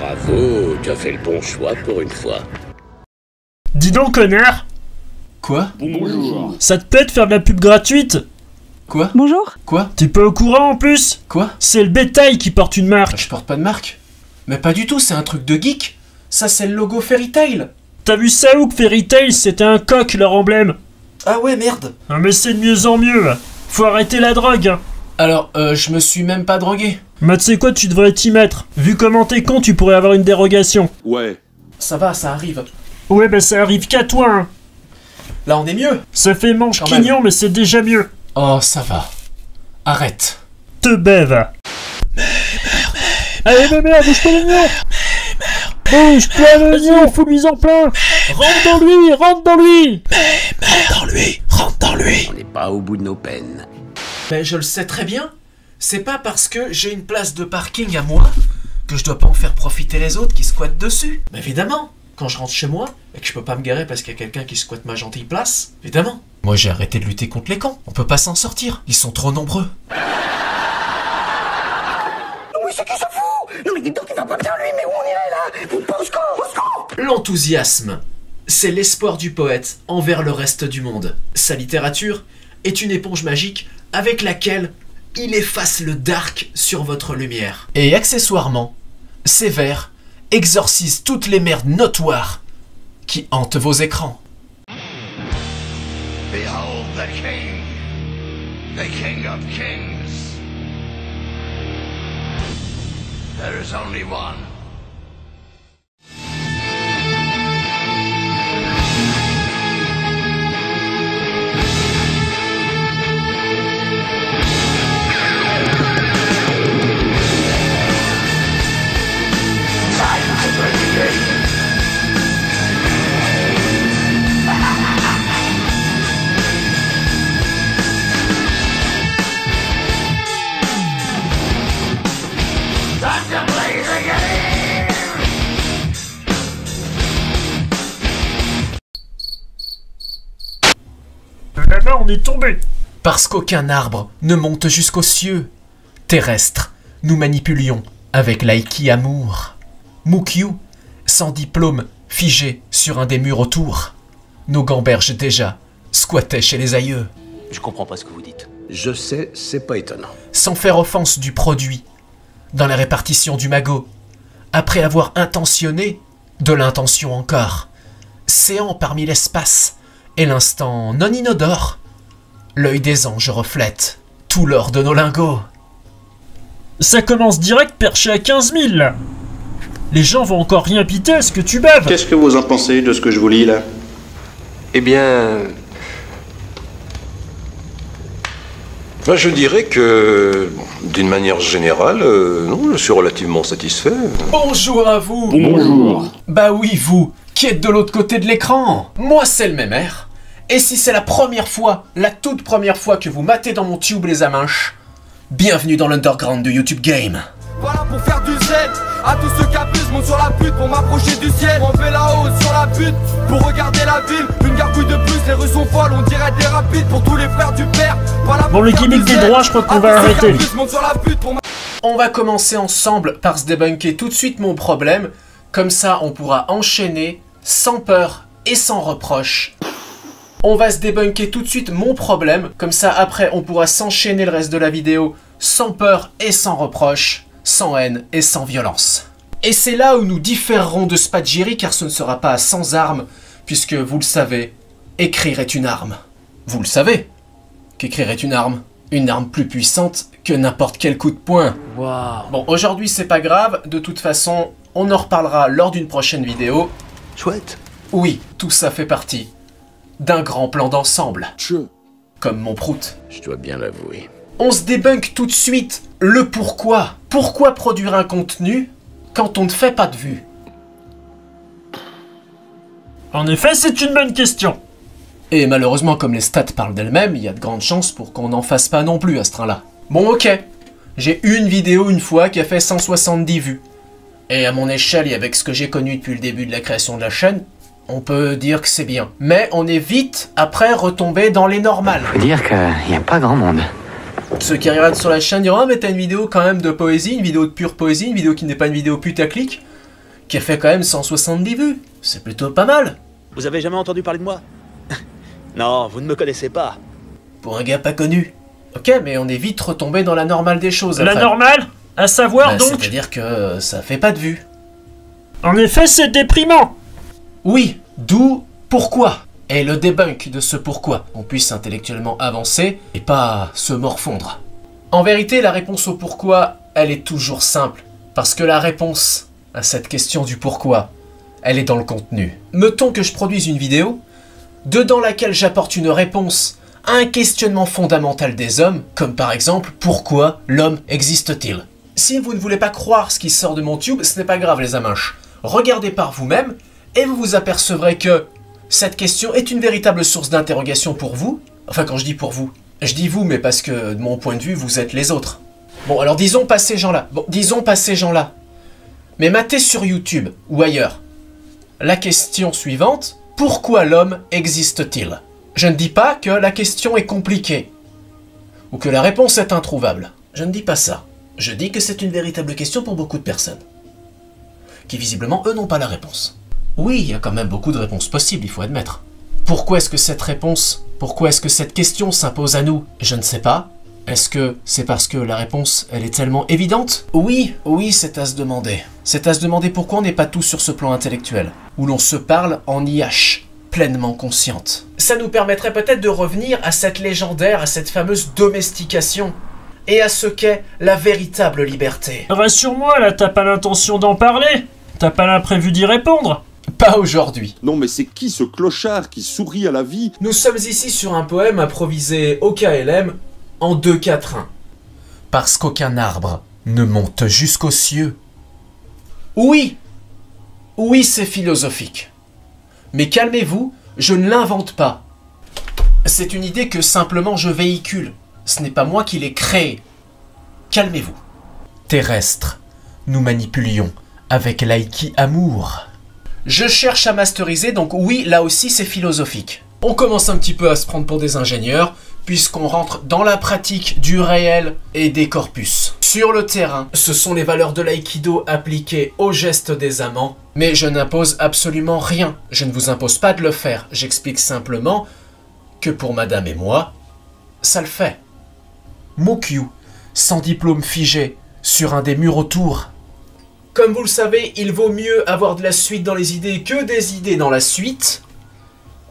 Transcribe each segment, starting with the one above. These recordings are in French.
Bravo, tu as fait le bon choix pour une fois. Dis donc, connard! Quoi? Bonjour. Ça te plaît de faire de la pub gratuite? Quoi? Bonjour. Quoi? T'es pas au courant en plus? Quoi? C'est le bétail qui porte une marque. Je porte pas de marque. Mais pas du tout, c'est un truc de geek. Ça, c'est le logo Fairy Tail. T'as vu ça où que Fairy Tail c'était un coq leur emblème? Ah ouais, merde. Ah mais c'est de mieux en mieux. Faut arrêter la drogue. Hein. Alors, je me suis même pas drogué. Mais tu sais quoi, tu devrais t'y mettre. Vu comment t'es con, tu pourrais avoir une dérogation. Ouais. Ça va, ça arrive. Ouais bah ça arrive qu'à toi hein. Là, on est mieux. Ça fait manche Quand même. quignon mais c'est déjà mieux. Oh, ça va. Arrête. Te bève. Allez ma mère, bouge pas l'oignon. Bouge-toi l'oignon, fous-lui en plein. Rentre dans lui, rentre dans lui. Rentre dans lui. On n'est pas au bout de nos peines. Ben, je le sais très bien. C'est pas parce que j'ai une place de parking à moi que je dois pas en faire profiter les autres qui squattent dessus. Mais évidemment, quand je rentre chez moi et que je peux pas me garer parce qu'il y a quelqu'un qui squatte ma gentille place, évidemment. Moi, j'ai arrêté de lutter contre les cons. On peut pas s'en sortir. Ils sont trop nombreux. Oui, c'est qui se fout? Non mais dis donc, il va pas bien lui, mais où on irait là? Au secours! L'enthousiasme, c'est l'espoir du poète envers le reste du monde. Sa littérature est une éponge magique avec laquelle il efface le dark sur votre lumière. Et accessoirement, ses vers exorcisent toutes les merdes notoires qui hantent vos écrans. Behold the King of Kings. There is only one. Là-bas on est tombé. Parce qu'aucun arbre ne monte jusqu'aux cieux. Terrestres, nous manipulions avec l'aïki amour. Mukyu, sans diplôme, figé sur un des murs autour. Nos gamberges déjà squattaient chez les aïeux. Je comprends pas ce que vous dites. Je sais, c'est pas étonnant. Sans faire offense du produit, dans la répartition du magot, après avoir intentionné de l'intention encore, séant parmi l'espace et l'instant non inodore, l'œil des anges reflète tout l'or de nos lingots. Ça commence direct perché à 15 000 là. Les gens vont encore rien piter à ce que tu baves. Qu'est-ce que vous en pensez de ce que je vous lis là? Eh bien... Je dirais que, d'une manière générale, non, je suis relativement satisfait. Bonjour à vous. Bonjour. Bah oui, vous, qui êtes de l'autre côté de l'écran. Moi, c'est le même air. Et si c'est la première fois, la toute première fois que vous matez dans mon tube les amanches, bienvenue dans l'underground de YouTube Game. Voilà pour faire du Z. À tous ceux qui abusent, montent sur la butte pour m'approcher du ciel. On fait la hausse sur la butte pour regarder la ville. Une gargouille de plus, les rues sont folles, on dirait des rapides pour tous les frères du père. Voilà Bon, le gimmick des droits, je crois qu'on va arrêter. On va commencer ensemble par se débunker tout de suite mon problème. Comme ça, on pourra enchaîner sans peur et sans reproche. On va se débunker tout de suite mon problème. Comme ça, après, on pourra s'enchaîner le reste de la vidéo sans peur et sans reproche. Sans haine et sans violence. Et c'est là où nous différerons de Spadjiri, car ce ne sera pas sans armes, puisque, vous le savez, écrire est une arme. Vous le savez, qu'écrire est une arme plus puissante que n'importe quel coup de poing. Waouh. Bon, aujourd'hui c'est pas grave, de toute façon, on en reparlera lors d'une prochaine vidéo. Chouette. Oui, tout ça fait partie d'un grand plan d'ensemble. Comme mon prout. Je dois bien l'avouer. On se débunk tout de suite le pourquoi. Pourquoi produire un contenu quand on ne fait pas de vues? En effet, c'est une bonne question. Et malheureusement, comme les stats parlent d'elles-mêmes, il y a de grandes chances pour qu'on n'en fasse pas non plus à ce train-là. Bon, ok. J'ai une vidéo une fois qui a fait 170 vues. Et à mon échelle et avec ce que j'ai connu depuis le début de la création de la chaîne, on peut dire que c'est bien. Mais on est vite après retombé dans les normales. Faut dire qu'il n'y a pas grand monde. Ceux qui regardent sur la chaîne diront « Ah mais t'as une vidéo quand même de poésie, une vidéo de pure poésie, une vidéo qui n'est pas une vidéo putaclic ». qui a fait quand même 170 vues. C'est plutôt pas mal. Vous avez jamais entendu parler de moi? Non, vous ne me connaissez pas. Pour un gars pas connu. Ok, mais on est vite retombé dans la normale des choses après. La normale? À savoir donc... C'est-à-dire que ça fait pas de vues. En effet, c'est déprimant. Oui, d'où pourquoi. Et le debunk de ce pourquoi. On puisse intellectuellement avancer et pas se morfondre. En vérité, la réponse au pourquoi, elle est toujours simple. Parce que la réponse à cette question du pourquoi, elle est dans le contenu. Mettons que je produise une vidéo, dedans laquelle j'apporte une réponse à un questionnement fondamental des hommes, comme par exemple, pourquoi l'homme existe-t-il? Si vous ne voulez pas croire ce qui sort de mon tube, ce n'est pas grave les aminches. Regardez par vous-même, et vous vous apercevrez que cette question est une véritable source d'interrogation pour vous. Enfin, quand je dis pour vous, je dis vous, mais parce que, de mon point de vue, vous êtes les autres. Bon, alors disons pas ces gens-là. Mais matez sur YouTube, ou ailleurs, la question suivante, pourquoi l'homme existe-t-il? Je ne dis pas que la question est compliquée, ou que la réponse est introuvable. Je ne dis pas ça. Je dis que c'est une véritable question pour beaucoup de personnes, qui visiblement, eux, n'ont pas la réponse. Oui, il y a quand même beaucoup de réponses possibles, il faut admettre. Pourquoi est-ce que cette question s'impose à nous? Je ne sais pas. Est-ce que c'est parce que la réponse, elle est tellement évidente? Oui, c'est à se demander. C'est à se demander pourquoi on n'est pas tous sur ce plan intellectuel, où l'on se parle en IH, pleinement consciente. Ça nous permettrait peut-être de revenir à cette légendaire, à cette fameuse domestication, et à ce qu'est la véritable liberté. Rassure-moi, là, t'as pas l'intention d'en parler? T'as pas l'imprévu d'y répondre? Pas aujourd'hui. Non mais c'est qui ce clochard qui sourit à la vie? Nous sommes ici sur un poème improvisé au KLM en 2-4-1. Parce qu'aucun arbre ne monte jusqu'aux cieux. Oui, c'est philosophique. Mais calmez-vous, je ne l'invente pas. C'est une idée que simplement je véhicule. Ce n'est pas moi qui l'ai créée. Calmez-vous. Terrestre, nous manipulions avec l'aïki amour. Je cherche à masteriser, donc oui, là aussi c'est philosophique. On commence un petit peu à se prendre pour des ingénieurs, puisqu'on rentre dans la pratique du réel et des corpus. Sur le terrain, ce sont les valeurs de l'aïkido appliquées au geste des amants, mais je n'impose absolument rien. Je ne vous impose pas de le faire, j'explique simplement que pour madame et moi, ça le fait. Mokyu, sans diplôme figé, sur un des murs autour. Comme vous le savez, il vaut mieux avoir de la suite dans les idées que des idées dans la suite.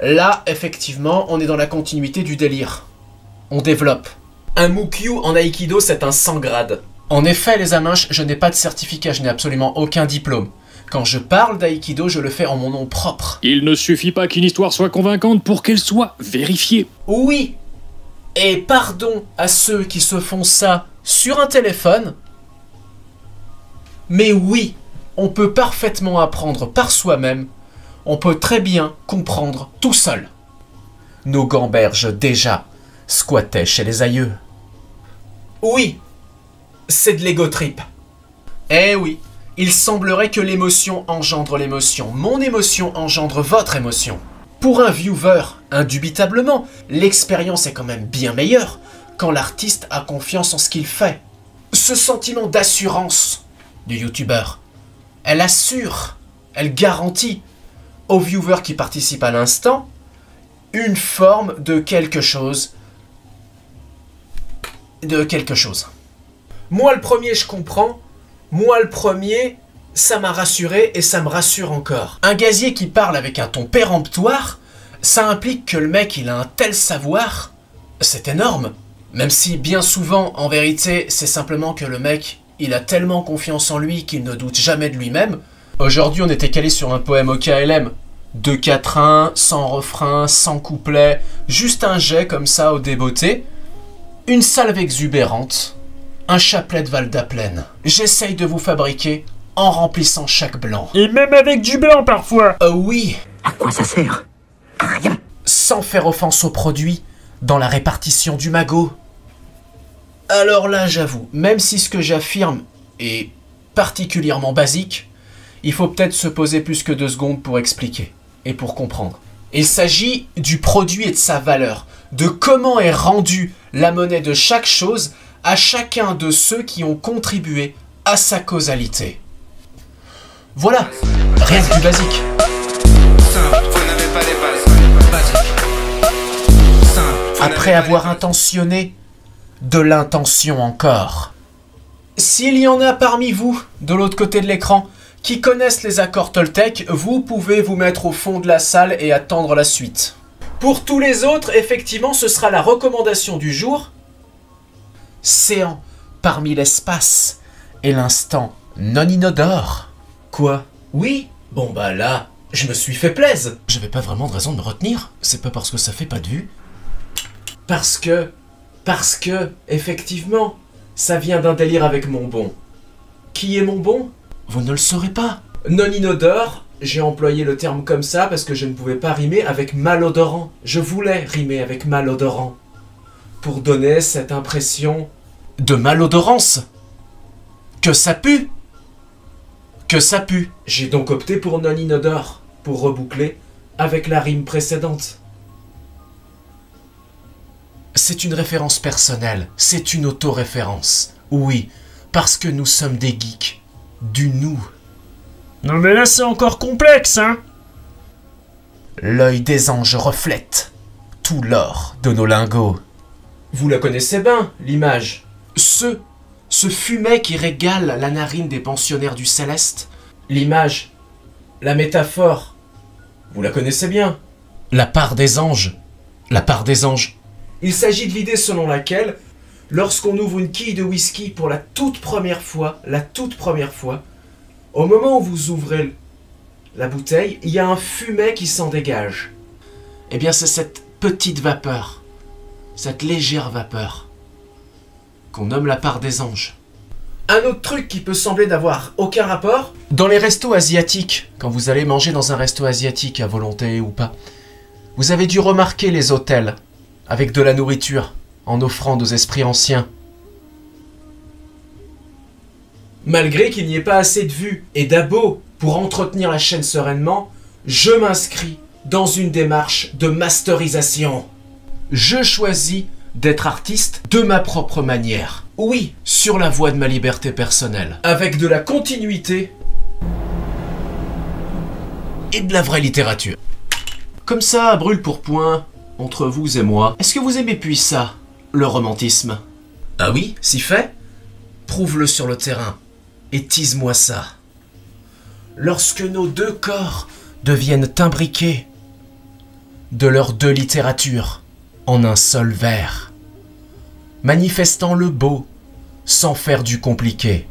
Là, effectivement, on est dans la continuité du délire. On développe. Un Mukyu en Aikido, c'est un 100 grades. En effet, les aminches, je n'ai pas de certificat, je n'ai absolument aucun diplôme. Quand je parle d'Aikido, je le fais en mon nom propre. Il ne suffit pas qu'une histoire soit convaincante pour qu'elle soit vérifiée. Oui. Et pardon à ceux qui se font ça sur un téléphone. Mais oui, on peut parfaitement apprendre par soi-même. On peut très bien comprendre tout seul. Nos gamberges déjà squattaient chez les aïeux. Oui, c'est de l'ego trip. Eh oui, il semblerait que l'émotion engendre l'émotion. Mon émotion engendre votre émotion. Pour un viewer, indubitablement, l'expérience est quand même bien meilleure quand l'artiste a confiance en ce qu'il fait. Ce sentiment d'assurance du youtubeur, elle assure, elle garantit au viewer qui participe à l'instant une forme de quelque chose. Moi le premier je comprends, moi le premier ça m'a rassuré et ça me rassure encore. Un gazier qui parle avec un ton péremptoire, ça implique que le mec il a un tel savoir, c'est énorme. Même si bien souvent en vérité c'est simplement que le mec il a tellement confiance en lui qu'il ne doute jamais de lui-même. Aujourd'hui on était calé sur un poème au KLM. 2-4-1, sans refrain, sans couplet, juste un jet comme ça au débeauté. Une salve exubérante, un chapelet de Valdaplaine. J'essaye de vous fabriquer en remplissant chaque blanc. Et même avec du blanc parfois. Oui. À quoi ça sert? À rien. Sans faire offense au produit, dans la répartition du magot. Alors là, j'avoue, même si ce que j'affirme est particulièrement basique, il faut peut-être se poser plus que 2 secondes pour expliquer et pour comprendre. Il s'agit du produit et de sa valeur, de comment est rendue la monnaie de chaque chose à chacun de ceux qui ont contribué à sa causalité. Voilà, rien de plus basique. Après avoir intentionné, de l'intention encore. S'il y en a parmi vous, de l'autre côté de l'écran, qui connaissent les accords Toltec, vous pouvez vous mettre au fond de la salle et attendre la suite. Pour tous les autres, effectivement, ce sera la recommandation du jour. Séant parmi l'espace et l'instant non inodore. Quoi? Oui? Bon bah là, je me suis fait plaisir. J'avais pas vraiment de raison de me retenir. C'est pas parce que ça fait pas de vue. Parce que, effectivement, ça vient d'un délire avec mon bon. Qui est mon bon? Vous ne le saurez pas. Non inodore, j'ai employé le terme comme ça parce que je ne pouvais pas rimer avec malodorant. Je voulais rimer avec malodorant. Pour donner cette impression de malodorance. Que ça pue. Que ça pue. J'ai donc opté pour non inodore, pour reboucler avec la rime précédente. C'est une référence personnelle, c'est une autoréférence. Oui, parce que nous sommes des geeks. Du nous. Non mais là c'est encore complexe, hein. L'œil des anges reflète tout l'or de nos lingots. Vous la connaissez bien, l'image. Ce fumet qui régale la narine des pensionnaires du Céleste. L'image, la métaphore. Vous la connaissez bien. La part des anges. La part des anges. Il s'agit de l'idée selon laquelle, lorsqu'on ouvre une quille de whisky pour la toute première fois, au moment où vous ouvrez la bouteille, il y a un fumet qui s'en dégage. Eh bien, c'est cette petite vapeur, cette légère vapeur, qu'on nomme la part des anges. Un autre truc qui peut sembler n'avoir aucun rapport, dans les restos asiatiques, quand vous allez manger dans un resto asiatique à volonté ou pas, vous avez dû remarquer les hôtels avec de la nourriture, en offrant aux esprits anciens. Malgré qu'il n'y ait pas assez de vues et d'abos pour entretenir la chaîne sereinement, je m'inscris dans une démarche de masterisation. Je choisis d'être artiste de ma propre manière. Oui, sur la voie de ma liberté personnelle. Avec de la continuité et de la vraie littérature. Comme ça, brûle pour point, entre vous et moi. Est-ce que vous aimez puis ça, le romantisme? Ah oui, si fait? Prouve-le sur le terrain et tease-moi ça. Lorsque nos deux corps deviennent imbriqués de leurs deux littératures en un seul vers, manifestant le beau sans faire du compliqué,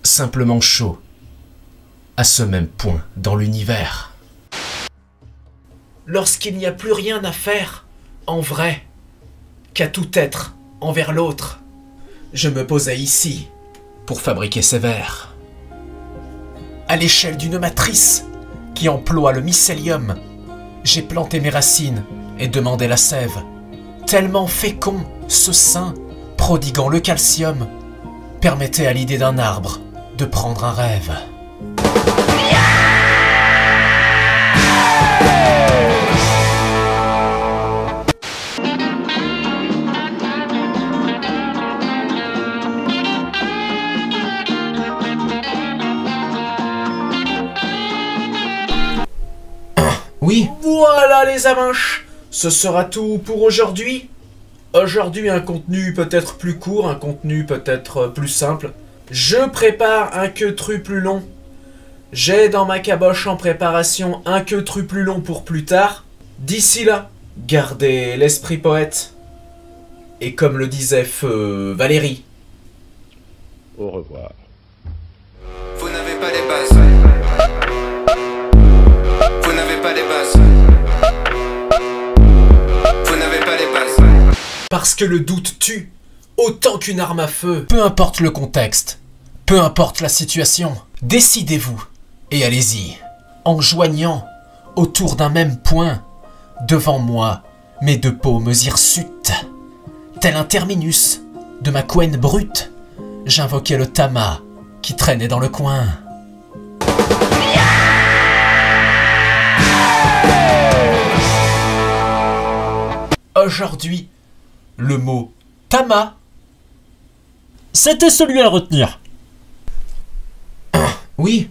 simplement chaud, à ce même point dans l'univers. Lorsqu'il n'y a plus rien à faire, en vrai, qu'à tout être envers l'autre, je me posais ici pour fabriquer ces vers. À l'échelle d'une matrice qui emploie le mycélium, j'ai planté mes racines et demandé la sève. Tellement fécond, ce sein, prodiguant le calcium, permettait à l'idée d'un arbre de prendre un rêve. Oui, voilà les amanches, ce sera tout pour aujourd'hui. Aujourd'hui, un contenu peut-être plus court, un contenu peut-être plus simple. Je prépare un queutru plus long. J'ai dans ma caboche en préparation un queutru plus long pour plus tard. D'ici là, gardez l'esprit poète. Et comme le disait Feu Valérie. Au revoir. Vous n'avez pas les bases. Vous n'avez pas les bases. Vous n'avez pas les bases. Parce que le doute tue, autant qu'une arme à feu. Peu importe le contexte, peu importe la situation, décidez-vous et allez-y. En joignant autour d'un même point, devant moi, mes deux paumes hirsutes. Tel un terminus de ma couenne brute, j'invoquais le tama qui traînait dans le coin. Aujourd'hui, le mot tama, c'était celui à retenir. Oui,